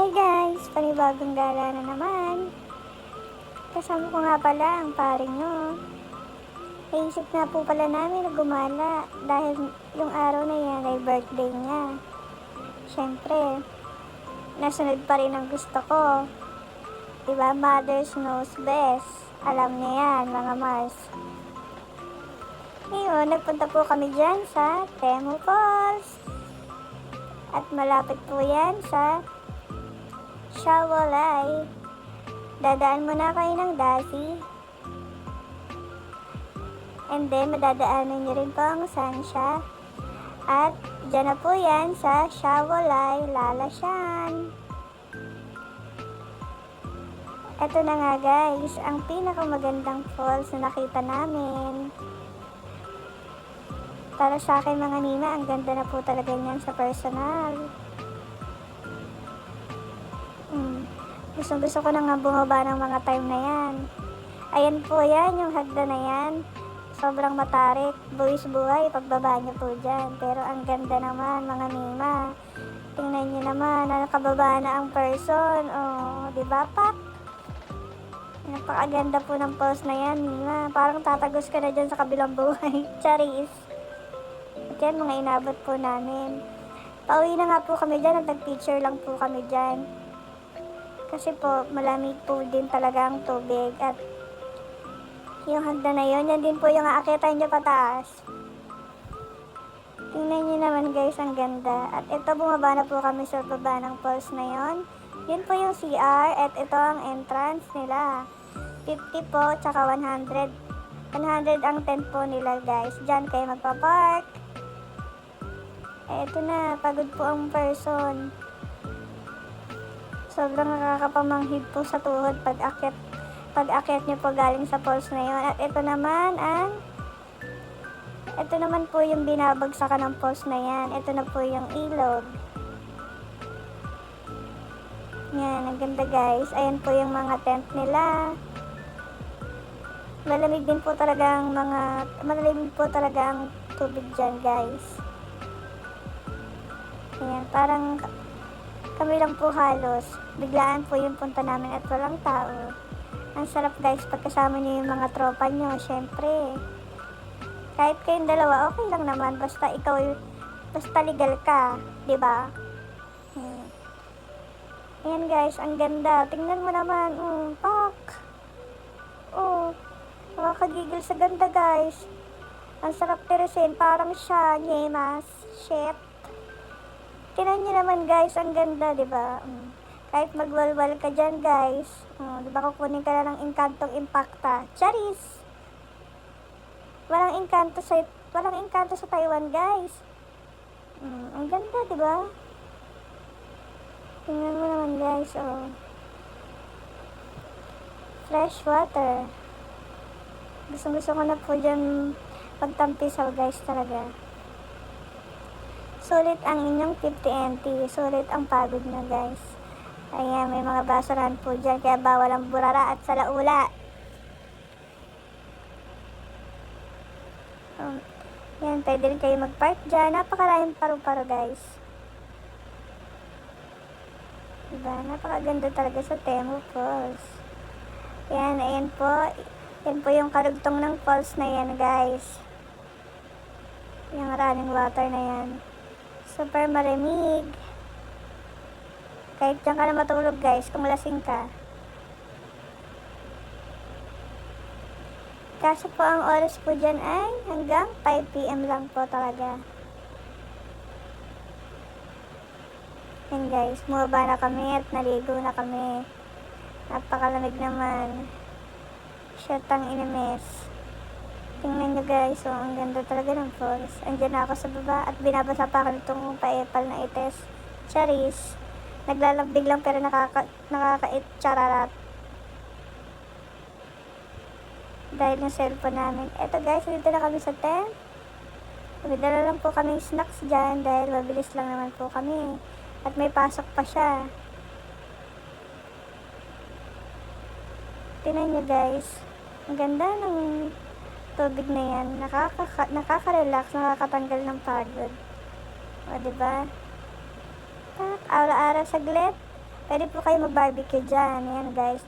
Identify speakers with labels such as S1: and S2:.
S1: Hi guys! Panibagong gala na naman. Kasama ko nga pala ang paring nyo. Naisip nga po pala namin na gumala dahil yung araw na yan ay birthday niya. Siyempre, nasunod pa rin ang gusto ko. Diba, mothers knows best. Alam niya yan, mga Mars. Ngayon, nagpunta po kami dyan sa Temu Falls. At malapit po yan sa Shawolay. Dadaan muna kayo ng Dasi. And then, madadaanan nyo rin po ang Sansha. At, dyan na po yan sa Shawolay, Lalashan. Ito na nga guys, ang pinakamagandang falls na nakita namin. Para sa akin mga nina, ang ganda na po talaga niyan sa personal. Gusto ko na nga bumaba ng mga time na yan. Ayan po yan, yung hagda na yan. Sobrang matarik, buwis buhay, pagbaba nyo po dyan. Pero ang ganda naman, mga nima. Tingnan nyo naman, nakababa na ang person. Oh, diba pak? Napakaganda po ng pose na yan, nima. Parang tatagos ka na dyan sa kabilang buhay. Charis. At yan, mga inabot po namin. Pauwi na nga po kami dyan at nag-picture lang po kami dyan. Kasi po, malamig po din talaga ang tubig. At yung hagda na yun, yan din po yung aakitan nyo pataas. Tingnan nyo naman guys, ang ganda. At ito, bumaba na po kami sa baba ng falls na yun. Yun po yung CR at ito ang entrance nila. 50 po, tsaka 100. 100 ang tent po nila guys. Diyan kayo magpa-park. Eto na, pagod po ang person. Sobrang nakakapamanghid po sa tuhod pag-akyat nyo po galing sa falls na yun. At ito naman po yung binabagsakan ng falls na yan. Ito na po yung ilog. Yan, ang ganda guys. Ayan po yung mga tent nila. Malamig po talaga ang tubig dyan guys. Ayan, parang kami lang po halos. Biglaan po yung punta namin at walang tao. Ang sarap guys pagkasama niyo yung mga tropa nyo. Syempre, kahit kayong dalawa, okay lang naman. Basta legal ka. Diba? Ayan guys, ang ganda. Tingnan mo naman. Pak. Nakakagigil sa ganda guys. Ang sarap tirisin. Parang siya. Nyemas. Shit. Tingnan nyo naman guys, ang ganda, diba? Kahit magwalwal ka dyan guys. Diba kukunin ka na ng Encantong Impacta. Charis! Walang engkanto sa Taiwan guys. Ang ganda, diba? Tingnan mo naman guys, fresh water. Gusto ko na po dyan pagtampisaw guys talaga. Sulit ang inyong 50 NT. Sulit ang pagod na guys. Ayan, may mga basurahan po dyan. Kaya bawal ang burara at salaula. Yan, pwede rin kayo mag-park dyan. Napakaraming paru-paro guys. Diba? Napakaganda talaga sa Temu Falls. Yan, ayan po. Yan po yung karugtong ng falls na yan guys. Yung running water na yan. Super malamig. Kahit dyan ka na matulog guys, kung lasing ka. Kaso po ang oras po dyan ay hanggang 5 PM lang po talaga. Yan guys, bumaba na kami at naligo na kami. Napakalamig naman. Shit ang inimes. Tingnan nyo guys, ang ganda talaga ng falls. Andiyan na ako sa baba at binabasa pa ako nitong paepal na ites. Charis. Naglalambing lang pero nakaka-chararat. Dahil yung cellphone namin. Eto guys, dito na kami sa tent. May lang po kami snacks dyan dahil mabilis lang naman po kami. At may pasok pa siya. Tingnan nyo guys. Ang ganda ng tubig na yan. Nakaka-relax, nakakatanggal ng pagod. O, diba? Ara-ara saglit. Pwede po kayo mag-barbecue dyan. Ayan guys,